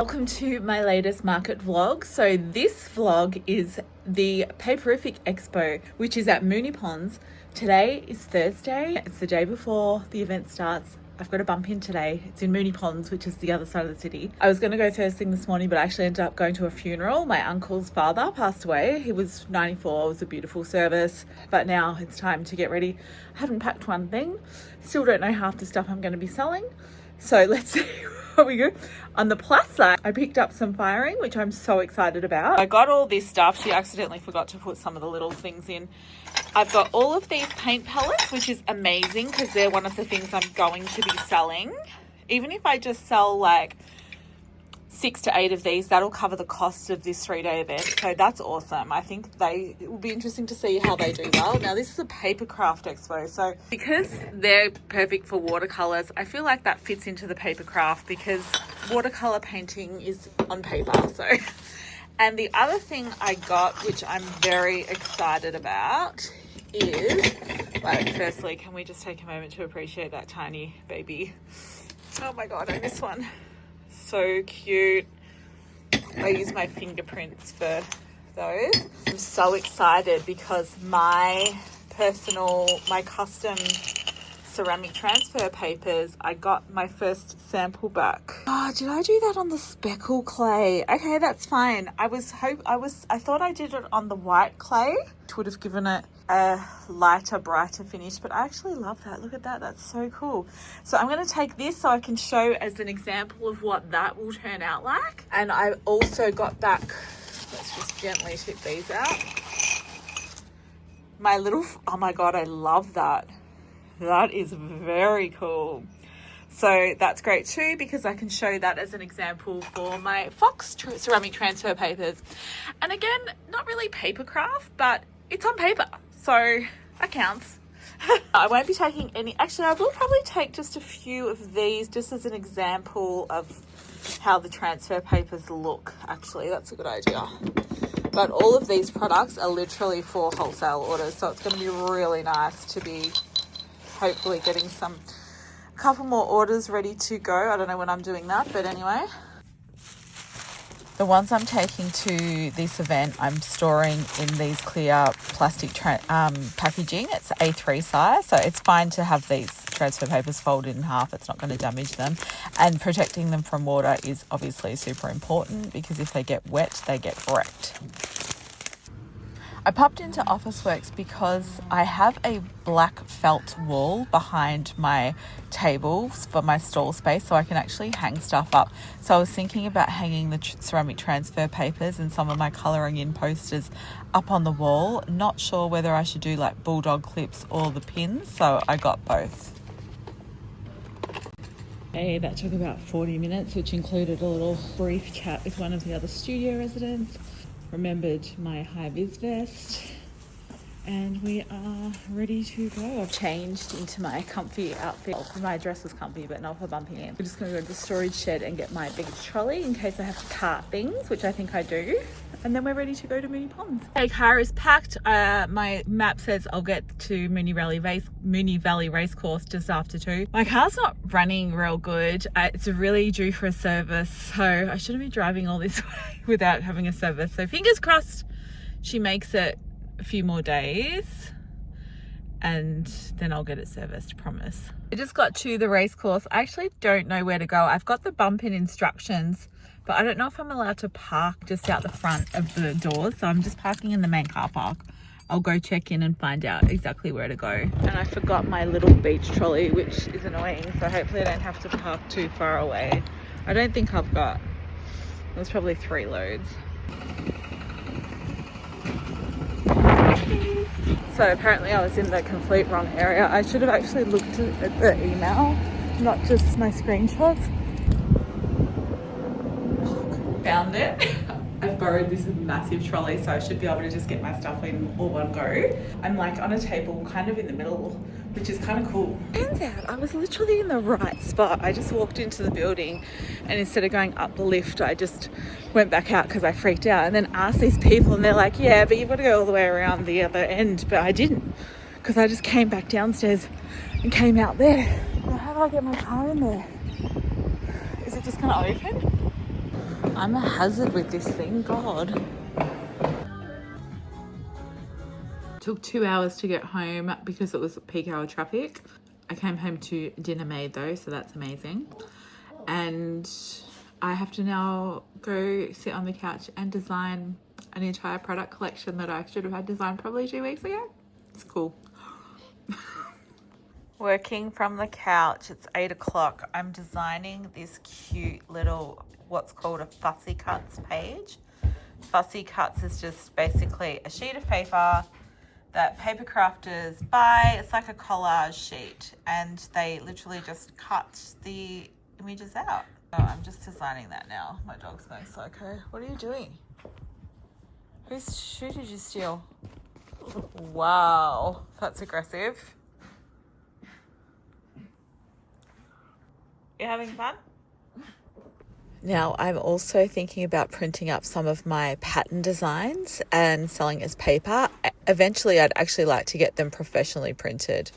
Welcome to my latest market vlog. So this vlog is the Paperific Expo, which is at Moonee Ponds. Today is Thursday. It's the day before the event starts. I've got a bump in today. It's in Moonee Ponds, which is the other side of the city. I was going to go first thing this morning, but I actually ended up going to a funeral. My uncle's father passed away. He was 94. It was a beautiful service, but now it's time to get ready. I haven't packed one thing. Still don't know half the stuff I'm going to be selling. So let's see where we go. On the plus side, I picked up some firing, which I'm so excited about. I got all this stuff. She accidentally forgot to put some of the little things in. I've got all of these paint palettes, which is amazing because they're one of the things I'm going to be selling. Even if I just sell like 6 to 8 of these, that'll cover the cost of this 3-day event. So that's awesome. I think it will be interesting to see how they do well. Now this is a Papercraft Expo. So because they're perfect for watercolors, I feel like that fits into the Papercraft because watercolor painting is on paper. So, and the other thing I got, which I'm very excited about, is, like, firstly, can we just take a moment to appreciate that tiny baby? Oh my God, I miss one. So cute. I use my fingerprints for those. I'm so excited because my custom ceramic transfer papers, I got my first sample back. Oh, did I do that on the speckle clay? Okay, that's fine. I thought I did it on the white clay, which would have given it a lighter, brighter finish, but I actually love that. Look at that. That's so cool. So I'm going to take this so I can show as an example of what that will turn out like. And I also got back, let's just gently tip these out, my little, oh my God, I love that. That is very cool. So that's great too, because I can show that as an example for my Fox ceramic transfer papers. And again, not really paper craft, but it's on paper, so that counts. I won't be taking any, actually I will probably take just a few of these just as an example of how the transfer papers look. Actually, that's a good idea. But all of these products are literally for wholesale orders, so it's going to be really nice to be hopefully getting a couple more orders ready to go. I don't know when I'm doing that, but anyway. The ones I'm taking to this event, I'm storing in these clear plastic packaging. It's A3 size, so it's fine to have these transfer papers folded in half. It's not going to damage them. And protecting them from water is obviously super important because if they get wet, they get wrecked. I popped into Officeworks because I have a black felt wall behind my tables for my stall space so I can actually hang stuff up. So I was thinking about hanging the ceramic transfer papers and some of my colouring in posters up on the wall. Not sure whether I should do like bulldog clips or the pins, so I got both. Hey, that took about 40 minutes, which included a little brief chat with one of the other studio residents. Remembered my high-vis vest, and we are ready to go. I've changed into my comfy outfit. My dress was comfy, but not for bumping in. We're just going to go to the storage shed and get my big trolley in case I have to cart things, which I think I do. And then we're ready to go to Moonee Ponds. My car is packed. My map says I'll get to Moonee Valley Racecourse just after 2. My car's not running real good. It's really due for a service, so I shouldn't be driving all this way without having a service. So fingers crossed she makes it a few more days and then I'll get it serviced, promise. I just got to the racecourse. I actually don't know where to go. I've got the bump in instructions, but I don't know if I'm allowed to park just out the front of the doors. So I'm just parking in the main car park. I'll go check in and find out exactly where to go. And I forgot my little beach trolley, which is annoying. So hopefully I don't have to park too far away. I don't think I've got, there's probably 3 loads. So apparently I was in the complete wrong area. I should have actually looked at the email, not just my screenshots. Found it. I've borrowed this massive trolley, so I should be able to just get my stuff in all one go. I'm like on a table kind of in the middle, which is kind of cool. Turns out I was literally in the right spot. I just walked into the building and instead of going up the lift, I just went back out because I freaked out and then asked these people and they're like, yeah, but you've got to go all the way around the other end. But I didn't because I just came back downstairs and came out there. Well, how do I get my car in there? Is it just going to open? I'm a hazard with this thing, God. Took 2 hours to get home because it was peak hour traffic. I came home to dinner made though, so that's amazing. And I have to now go sit on the couch and design an entire product collection that I should have had designed probably 2 weeks ago. It's cool. Working from the couch, it's 8 o'clock. I'm designing this cute little, what's called a fussy cuts page. Fussy cuts is just basically a sheet of paper that paper crafters buy. It's like a collage sheet, and they literally just cut the images out. So I'm just designing that now. My dog's going psycho. What are you doing? Whose shoe did you steal? Wow, that's aggressive. You having fun? Now, I'm also thinking about printing up some of my pattern designs and selling as paper. Eventually, I'd actually like to get them professionally printed.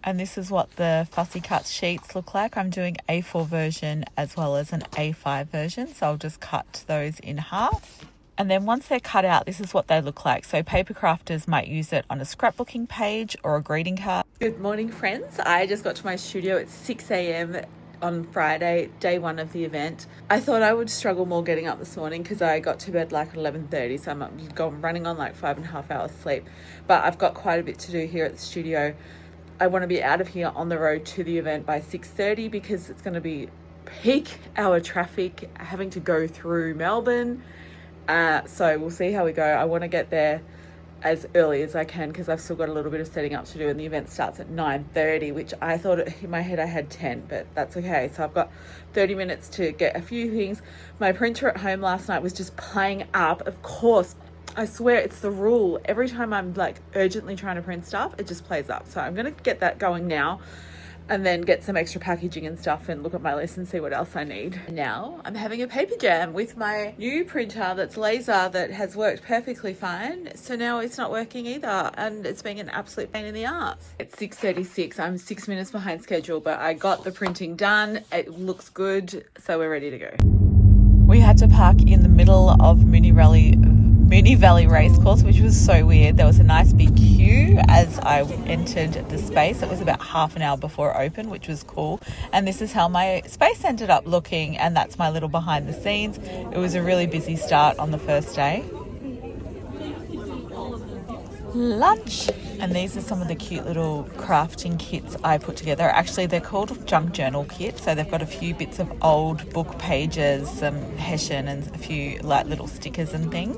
And this is what the fussy cuts sheets look like. I'm doing A4 version as well as an A5 version. So I'll just cut those in half. And then once they're cut out, this is what they look like. So paper crafters might use it on a scrapbooking page or a greeting card. Good morning, friends. I just got to my studio at 6 a.m. on Friday, day one of the event. I thought I would struggle more getting up this morning because I got to bed like 11:30, so I'm running on like 5.5 hours sleep. But I've got quite a bit to do here at the studio. I want to be out of here on the road to the event by 6:30 because it's going to be peak hour traffic having to go through Melbourne. So we'll see how we go. I want to get there as early as I can because I've still got a little bit of setting up to do, and the event starts at 9:30, which I thought in my head I had 10, but that's okay. So I've got 30 minutes to get a few things. My printer at home last night was just playing up. Of course, I swear it's the rule. Every time I'm like urgently trying to print stuff, it just plays up. So I'm going to get that going now and then get some extra packaging and stuff and look at my list and see what else I need. Now I'm having a paper jam with my new printer that's laser that has worked perfectly fine. So now it's not working either, and it's being an absolute pain in the ass. It's 6:36. I'm 6 minutes behind schedule, but I got the printing done. It looks good, so we're ready to go. We had to park in the middle of Moonee Valley Racecourse, which was so weird. There was a nice big queue as I entered the space. It was about half an hour before it opened, which was cool. And this is how my space ended up looking, and that's my little behind the scenes. It was a really busy start on the first day. Lunch. And these are some of the cute little crafting kits I put together. Actually, they're called junk journal kits. So they've got a few bits of old book pages, some hessian and a few like little stickers and things.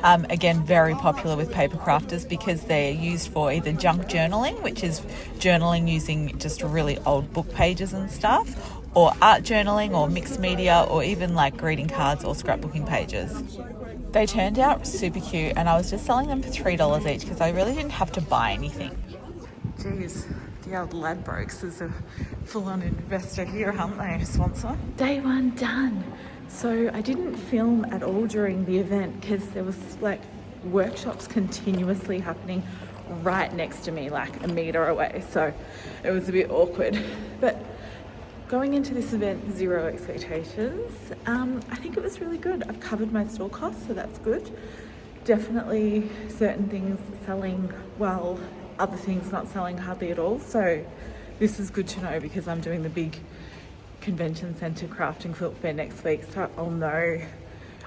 Again, very popular with paper crafters because they're used for either junk journaling, which is journaling using just really old book pages and stuff, or art journaling or mixed media, or even like greeting cards or scrapbooking pages. They turned out super cute, and I was just selling them for $3 each because I really didn't have to buy anything. Jeez, the old Ladbrokes is a full-on investor here, aren't they, sponsor? Day one done. So I didn't film at all during the event because there was like workshops continuously happening right next to me, like a meter away. So it was a bit awkward. But going into this event, zero expectations. I think it was really good. I've covered my store costs, so that's good. Definitely certain things selling well, other things not selling hardly at all. So this is good to know because I'm doing the big convention centre crafting quilt fair next week. So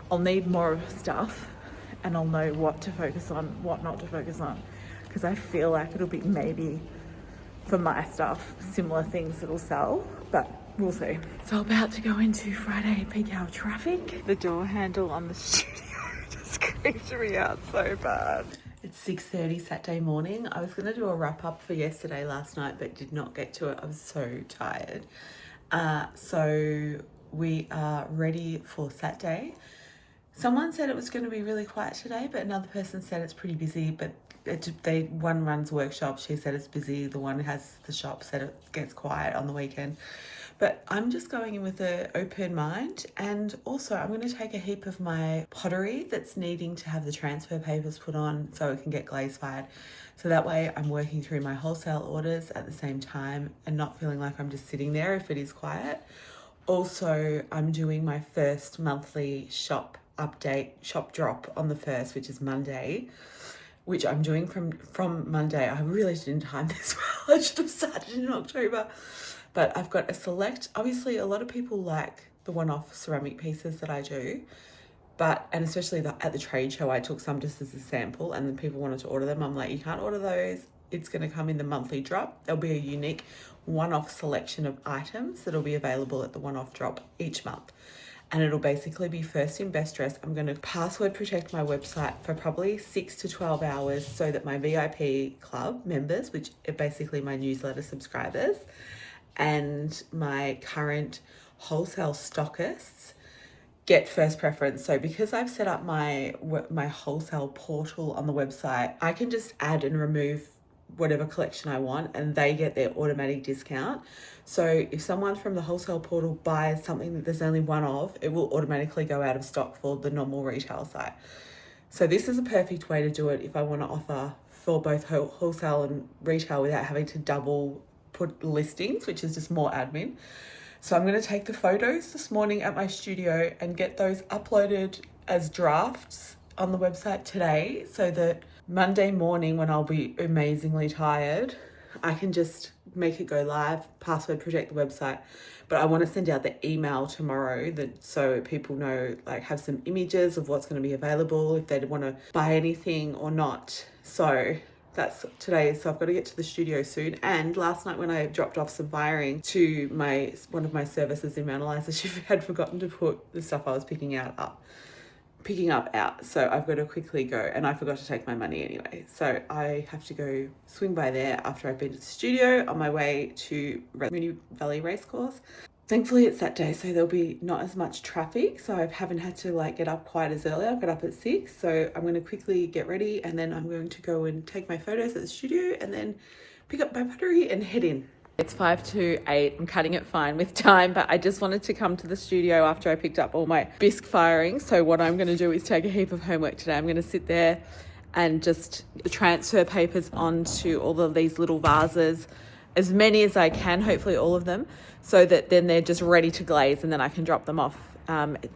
I'll need more stuff, and I'll know what to focus on, what not to focus on. Because I feel like it'll be maybe for my stuff, similar things that'll sell, but we'll see. So about to go into Friday peak hour traffic. The door handle on the studio just creeped me out so bad. It's 6:30 Saturday morning. I was going to do a wrap up for yesterday last night, but did not get to it. I was so tired. So we are ready for Saturday. Someone said it was going to be really quiet today, but another person said it's pretty busy, but one runs workshop. She said it's busy. The one who has the shop said it gets quiet on the weekend. But I'm just going in with an open mind, and also I'm going to take a heap of my pottery that's needing to have the transfer papers put on so it can get glaze fired. So that way I'm working through my wholesale orders at the same time and not feeling like I'm just sitting there if it is quiet. Also, I'm doing my first monthly shop drop on the 1st, which is Monday, which I'm doing from Monday. I really didn't time this well. I should have started in October. But I've got a select, obviously a lot of people like the one-off ceramic pieces that I do, and especially at the trade show, I took some just as a sample, and then people wanted to order them. I'm like, you can't order those. It's going to come in the monthly drop. There'll be a unique one-off selection of items that'll be available at the one-off drop each month. And it'll basically be first in best dress. I'm going to password protect my website for probably 6 to 12 hours so that my VIP club members, which are basically my newsletter subscribers, and my current wholesale stockists get first preference. So because I've set up my wholesale portal on the website, I can just add and remove whatever collection I want and they get their automatic discount. So if someone from the wholesale portal buys something that there's only one of, it will automatically go out of stock for the normal retail site. So this is a perfect way to do it if I want to offer for both wholesale and retail without having to double put listings, which is just more admin. So I'm going to take the photos this morning at my studio and get those uploaded as drafts on the website today so that Monday morning, when I'll be amazingly tired, I can just make it go live, password protect the website. But I want to send out the email tomorrow so people know, like, have some images of what's going to be available, if they want to buy anything or not. So that's today. So I've got to get to the studio soon. And last night when I dropped off some wiring to one of my services in Mount Eliza, she had forgotten to put the stuff I was picking up out. So I've got to quickly go, and I forgot to take my money anyway. So I have to go swing by there after I've been to the studio on my way to Moonee Valley Racecourse. Thankfully it's that day, so there'll be not as much traffic. So I haven't had to get up quite as early. I've got up at 6. So I'm going to quickly get ready, and then I'm going to go and take my photos at the studio and then pick up my pottery and head in. It's 5 to 8. I'm cutting it fine with time, but I just wanted to come to the studio after I picked up all my bisque firing. So what I'm going to do is take a heap of homework today. I'm going to sit there and just transfer papers onto all of these little vases, as many as I can, hopefully all of them, so that then they're just ready to glaze, and then I can drop them off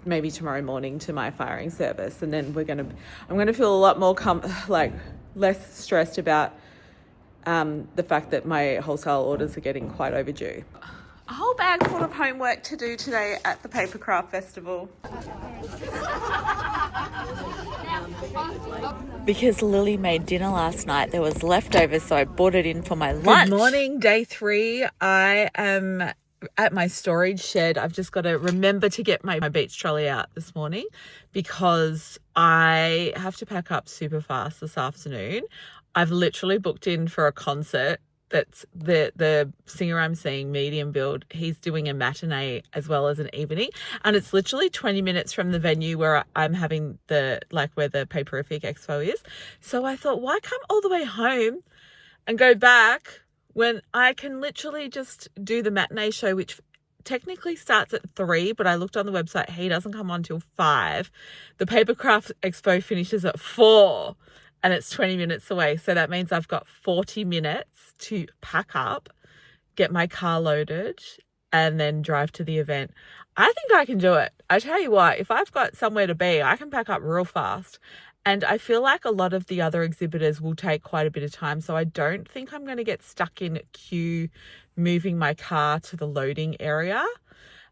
maybe tomorrow morning to my firing service. And then I'm going to feel a lot more less stressed about the fact that my wholesale orders are getting quite overdue. A whole bag full of homework to do today at the Papercraft Festival. Because Lily made dinner last night, there was leftovers, so I brought it in for my lunch. Good morning, day 3. I am at my storage shed. I've just got to remember to get my beach trolley out this morning because I have to pack up super fast this afternoon. I've literally booked in for a concert. That's the singer I'm seeing, medium build. He's doing a matinee as well as an evening, and it's literally 20 minutes from the venue where I'm having where the Paperific Expo is. So I thought, why come all the way home and go back when I can literally just do the matinee show, which technically starts at 3, but I looked on the website, he doesn't come on till 5. The Papercraft Expo finishes at 4. And it's 20 minutes away. So that means I've got 40 minutes to pack up, get my car loaded, and then drive to the event. I think I can do it. I tell you what, if I've got somewhere to be, I can pack up real fast. And I feel like a lot of the other exhibitors will take quite a bit of time. So I don't think I'm going to get stuck in queue moving my car to the loading area.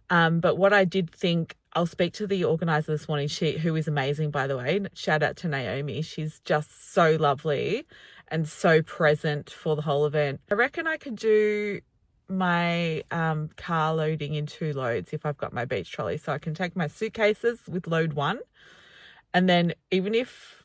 But what I did think, I'll speak to the organizer this morning, who is amazing, by the way. Shout out to Naomi. She's just so lovely and so present for the whole event. I reckon I could do my car loading in 2 loads if I've got my beach trolley. So I can take my suitcases with load 1. And then even if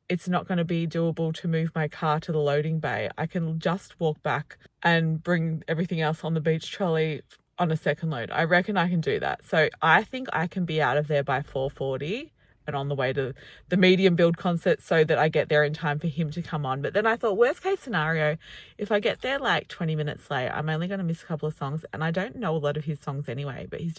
it's not going to be doable to move my car to the loading bay, I can just walk back and bring everything else on the beach trolley on a second load. I reckon I can do that. So I think I can be out of there by 4:40 and on the way to the medium build concert so that I get there in time for him to come on. But then I thought, worst case scenario, if I get there 20 minutes late, I'm only going to miss a couple of songs, and I don't know a lot of his songs anyway, but he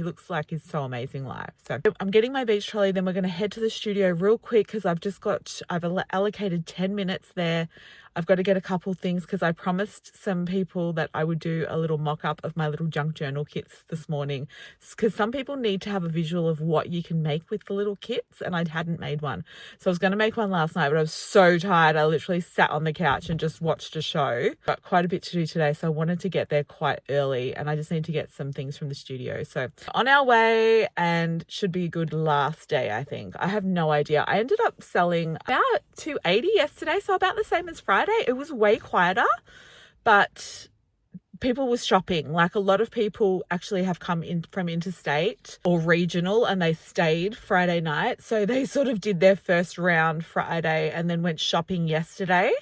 looks like he's so amazing live. So I'm getting my beach trolley, then we're going to head to the studio real quick because I've allocated 10 minutes there. I've got to get a couple things because I promised some people that I would do a little mock-up of my little junk journal kits this morning, because some people need to have a visual of what you can make with the little kits, and I hadn't made one. So I was going to make one last night, but I was so tired. I literally sat on the couch and just watched a show. Got quite a bit to do today, so I wanted to get there quite early, and I just need to get some things from the studio. So on our way, and should be a good last day, I think. I have no idea. I ended up selling about 280 yesterday, so about the same as Friday. It was way quieter, but people were shopping. Like, a lot of people actually have come in from interstate or regional, and they stayed Friday night. So they sort of did their first round Friday and then went shopping yesterday.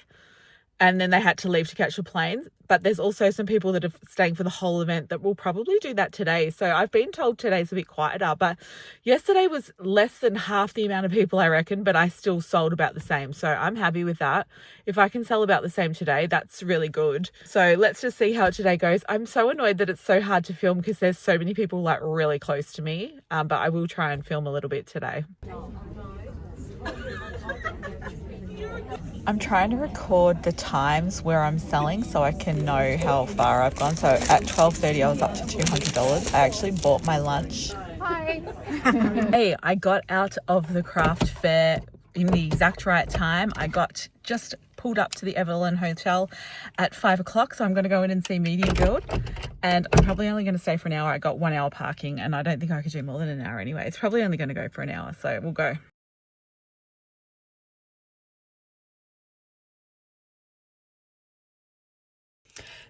And then they had to leave to catch the plane. But there's also some people that are staying for the whole event that will probably do that today. So I've been told today's a bit quieter, but yesterday was less than half the amount of people, I reckon, but I still sold about the same. So I'm happy with that. If I can sell about the same today, that's really good. So let's just see how today goes. I'm so annoyed that it's so hard to film because there's so many people like really close to me, but I will try and film a little bit today. I'm trying to record the times where I'm selling so I can know how far I've gone. So at 12:30 I was up to $200. I actually bought my lunch. Hi. Hey, I got out of the craft fair in the exact right time. I got just pulled up to the Evelyn Hotel at 5 o'clock. So I'm going to go in and see Media Guild. And I'm probably only going to stay for an hour. I got 1 hour parking, and I don't think I could do more than an hour anyway. It's probably only going to go for an hour. So we'll go.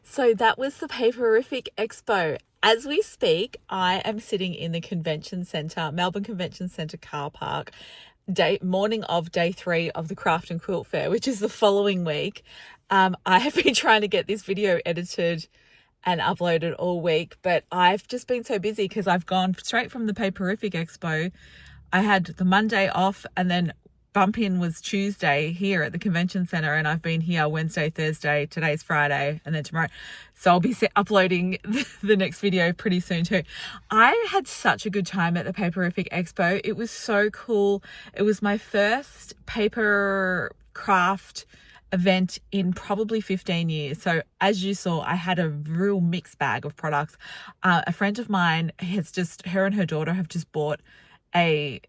So that was the Paperific Expo. As we speak, I am sitting in the convention centre, Melbourne Convention Centre car park, morning of day 3 of the Craft and Quilt Fair, which is the following week. I have been trying to get this video edited and uploaded all week, but I've just been so busy because I've gone straight from the Paperific Expo. I had the Monday off, and then bump in was Tuesday here at the convention center, and I've been here Wednesday, Thursday, today's Friday, and then tomorrow. So I'll be uploading the next video pretty soon too. I had such a good time at the Paperific Expo. It was so cool. It was my first paper craft event in probably 15 years. So as you saw, I had a real mixed bag of products. A friend of mine her and her daughter have just bought a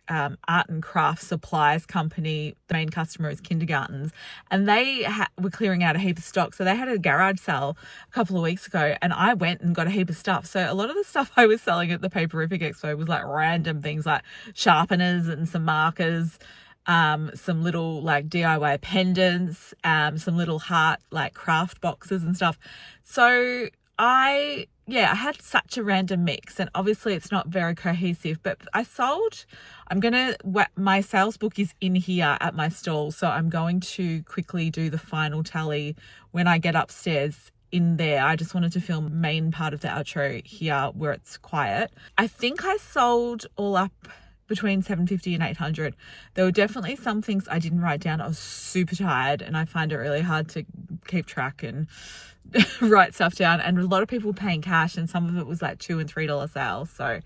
art and craft supplies company. The main customer is kindergartens, and they were clearing out a heap of stock. So they had a garage sale a couple of weeks ago, and I went and got a heap of stuff. So a lot of the stuff I was selling at the Paperific Expo was like random things like sharpeners and some markers, some little like DIY pendants, some little heart like craft boxes and stuff. So I had such a random mix, and obviously it's not very cohesive, but my sales book is in here at my stall, so I'm going to quickly do the final tally when I get upstairs in there. I just wanted to film main part of the outro here where it's quiet. I think I sold all up between 750 and 800. There were definitely some things I didn't write down. I was super tired, and I find it really hard to keep track and write stuff down, and a lot of people paying cash, and some of it was like $2 and $3 sales. So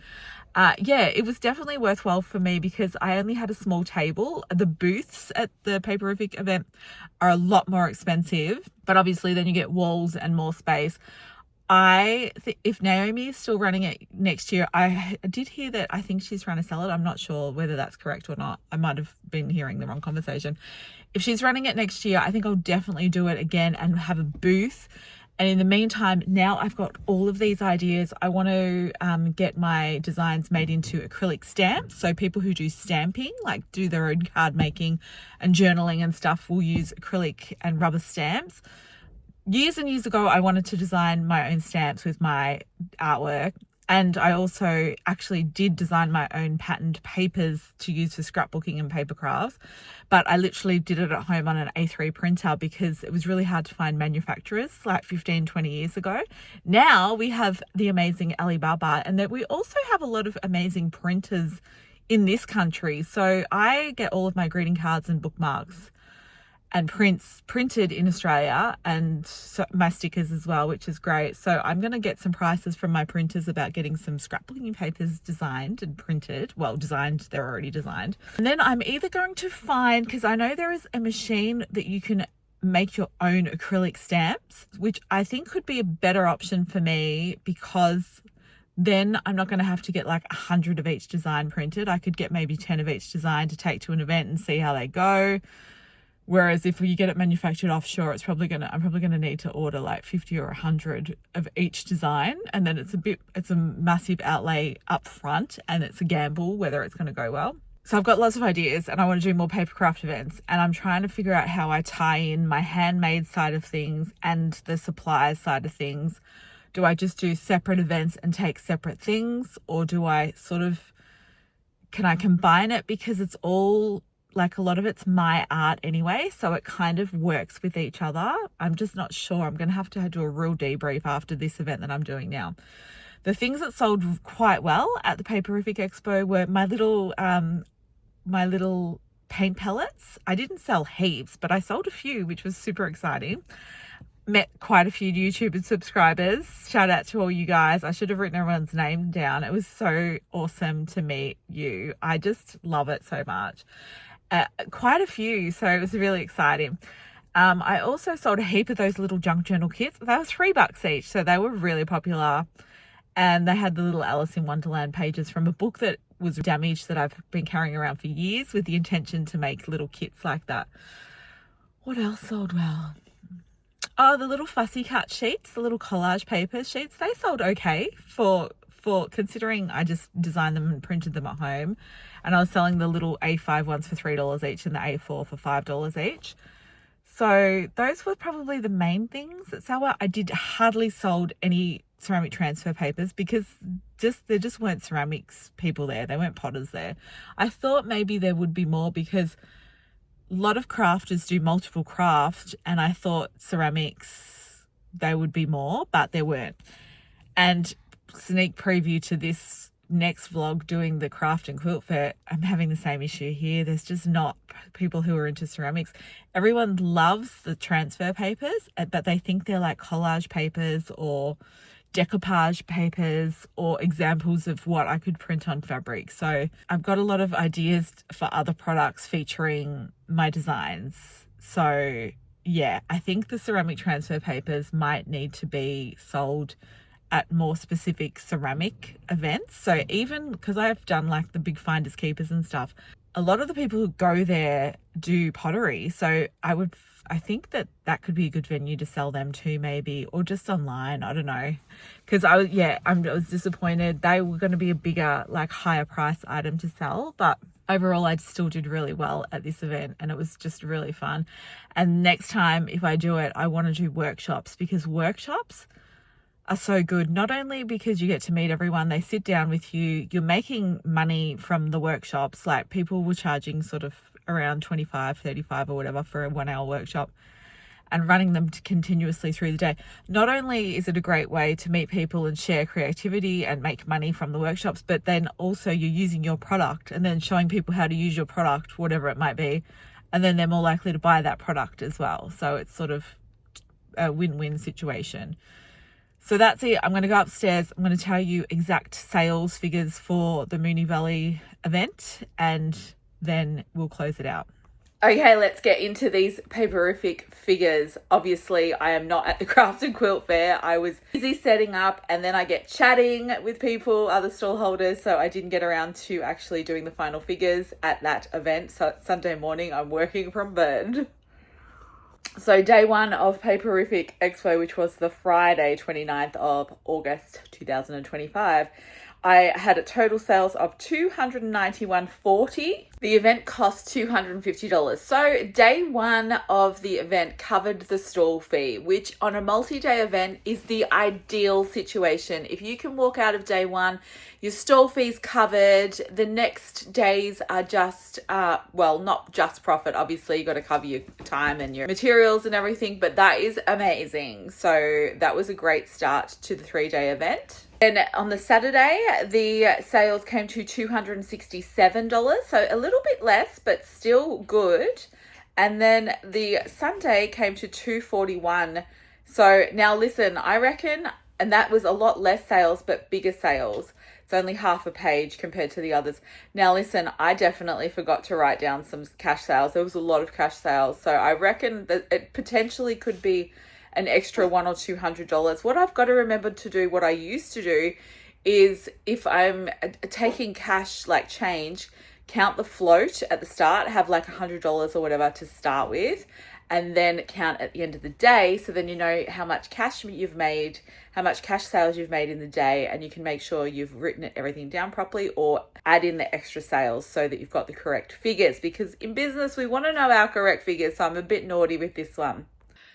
it was definitely worthwhile for me because I only had a small table. The booths at the Paperific event are a lot more expensive, but obviously then you get walls and more space. If Naomi is still running it next year, I did hear that I think she's trying to sell it. I'm not sure whether that's correct or not. I might have been hearing the wrong conversation. If she's running it next year, I think I'll definitely do it again and have a booth. And in the meantime, now I've got all of these ideas. I want to get my designs made into acrylic stamps. So people who do stamping, like do their own card making and journaling and stuff, will use acrylic and rubber stamps. Years and years ago, I wanted to design my own stamps with my artwork. And I also actually did design my own patterned papers to use for scrapbooking and papercrafts. But I literally did it at home on an A3 printer because it was really hard to find manufacturers like 15, 20 years ago. Now we have the amazing Alibaba, and that we also have a lot of amazing printers in this country. So I get all of my greeting cards and bookmarks and prints printed in Australia, and so my stickers as well, which is great. So I'm going to get some prices from my printers about getting some scrapbooking papers designed and printed. Well, designed, they're already designed. And then I'm either going to find, because I know there is a machine that you can make your own acrylic stamps, which I think could be a better option for me, because then I'm not going to have to get like 100 of each design printed. I could get maybe 10 of each design to take to an event and see how they go. Whereas if you get it manufactured offshore, I'm probably gonna need to order like 50 or 100 of each design, and then it's a massive outlay up front, and it's a gamble whether it's going to go well. So I've got lots of ideas, and I want to do more Papercraft events, and I'm trying to figure out how I tie in my handmade side of things and the supplies side of things. Do I just do separate events and take separate things, or can I combine it, because it's all, like, a lot of it's my art anyway, so it kind of works with each other. I'm just not sure. I'm going to have to do a real debrief after this event that I'm doing now. The things that sold quite well at the Paperific Expo were my little paint pellets. I didn't sell heaps, but I sold a few, which was super exciting. Met quite a few YouTube subscribers. Shout out to all you guys. I should have written everyone's name down. It was so awesome to meet you. I just love it so much. Quite a few, so it was really exciting. I also sold a heap of those little junk journal kits. They were $3 each, so they were really popular. And they had the little Alice in Wonderland pages from a book that was damaged that I've been carrying around for years, with the intention to make little kits like that. What else sold well? Oh, the little fussy cut sheets, the little collage paper sheets, they sold okay for considering I just designed them and printed them at home. And I was selling the little A5 ones for $3 each and the A4 for $5 each. So those were probably the main things that sell well. I hardly sold any ceramic transfer papers, because there just weren't ceramics people there. They weren't potters there. I thought maybe there would be more, because a lot of crafters do multiple craft, and I thought ceramics, they would be more, but there weren't. And sneak preview to this next vlog, doing the craft and quilt fair, I'm having the same issue here. There's just not people who are into ceramics. Everyone loves the transfer papers, but they think they're like collage papers or decoupage papers or examples of what I could print on fabric. So I've got a lot of ideas for other products featuring my designs. So yeah, I think the ceramic transfer papers might need to be sold at more specific ceramic events. So even because I've done like the big finders keepers and stuff, a lot of the people who go there do pottery. So I think that could be a good venue to sell them to, maybe, or just online. I don't know. Because I was disappointed. They were going to be a bigger, like, higher price item to sell, but overall I still did really well at this event, and it was just really fun. And next time, if I do it, I want to do workshops, because workshops are so good. Not only because you get to meet everyone, they sit down with you, you're making money from the workshops. Like, people were charging sort of around 25, 35 or whatever for a 1 hour workshop, and running them continuously through the day. Not only is it a great way to meet people and share creativity and make money from the workshops, but then also you're using your product and then showing people how to use your product, whatever it might be, and then they're more likely to buy that product as well. So it's sort of a win-win situation. So that's it. I'm going to go upstairs. I'm going to tell you exact sales figures for the Moonee Valley event, and then we'll close it out. Okay, let's get into these Paperific figures. Obviously, I am not at the craft and quilt fair. I was busy setting up, and then I get chatting with people, other stall holders, so I didn't get around to actually doing the final figures at that event. So Sunday morning, I'm working from bed. So day one of Paperific Expo, which was the Friday 29th of August 2025, I had a total sales of $291.40. The event cost $250. So day one of the event covered the stall fee, which on a multi-day event is the ideal situation. If you can walk out of day one, your stall fee's covered. The next days are just, not just profit. Obviously, you got to cover your time and your materials and everything, but that is amazing. So that was a great start to the 3-day event. And on the Saturday, the sales came to $267, so a little bit less, but still good. And then the Sunday came to $241. So now listen, I reckon, and that was a lot less sales, but bigger sales. It's only half a page compared to the others. Now listen, I definitely forgot to write down some cash sales. There was a lot of cash sales. So I reckon that it potentially could be an extra $100 or $200. What I've got to remember to do, what I used to do, is if I'm taking cash, like change, count the float at the start, have like $100 or whatever to start with, and then count at the end of the day. So then you know how much cash you've made, how much cash sales you've made in the day, and you can make sure you've written everything down properly or add in the extra sales so that you've got the correct figures. Because in business, we want to know our correct figures. So I'm a bit naughty with this one.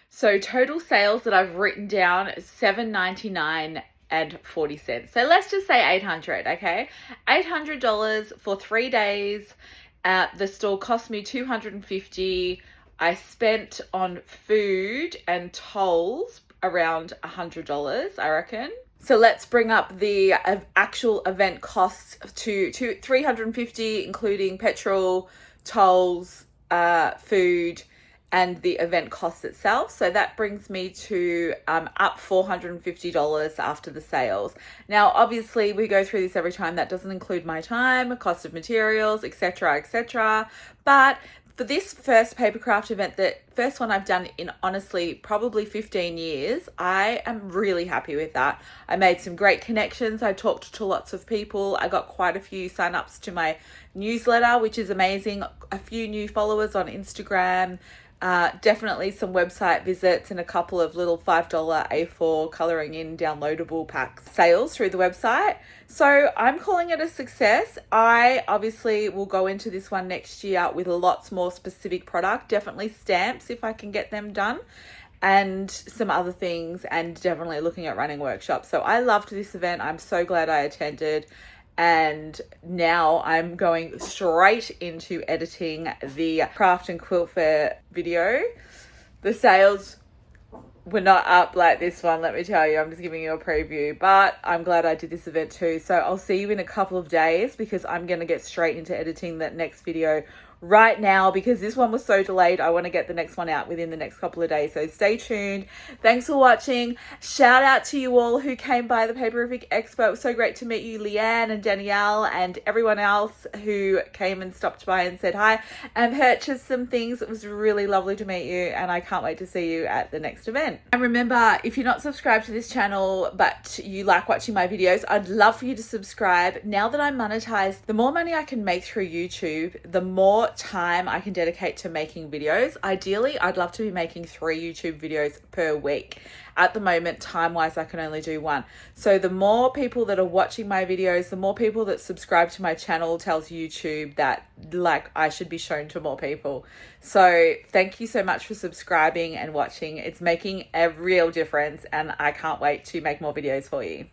So total sales that I've written down is $7.99 and 40 cents. So let's just say 800, okay? $800 for 3 days. The store cost me $250. I spent on food and tolls around $100, I reckon. So let's bring up the actual event costs to $350, including petrol, tolls, food, and the event cost itself. So that brings me to up $450 after the sales. Now, obviously, we go through this every time. That doesn't include my time, cost of materials, etc., etc. But for this first Papercraft event, the first one I've done in honestly probably 15 years, I am really happy with that. I made some great connections. I talked to lots of people. I got quite a few signups to my newsletter, which is amazing. A few new followers on Instagram. Definitely some website visits and a couple of little $5 A4 colouring in downloadable pack sales through the website. So I'm calling it a success. I obviously will go into this one next year with lots more specific product, definitely stamps if I can get them done, and some other things, and definitely looking at running workshops. So I loved this event. I'm so glad I attended. And now I'm going straight into editing the craft and quilt fair video. The sales were not up like this one, let me tell you. I'm just giving you a preview, but I'm glad I did this event too. So I'll see you in a couple of days because I'm going to get straight into editing that next video right now because this one was so delayed. I want to get the next one out within the next couple of days. So stay tuned. Thanks for watching. Shout out to you all who came by the Papercraft Expo. It was so great to meet you, Leanne and Danielle and everyone else who came and stopped by and said hi and purchased some things. It was really lovely to meet you and I can't wait to see you at the next event. And remember, if you're not subscribed to this channel but you like watching my videos, I'd love for you to subscribe. Now that I'm monetized, the more money I can make through YouTube, the more time I can dedicate to making videos. Ideally, I'd love to be making 3 YouTube videos per week. At the moment, time-wise, I can only do 1. So the more people that are watching my videos, the more people that subscribe to my channel tells YouTube that like I should be shown to more people. So thank you so much for subscribing and watching. It's making a real difference and I can't wait to make more videos for you.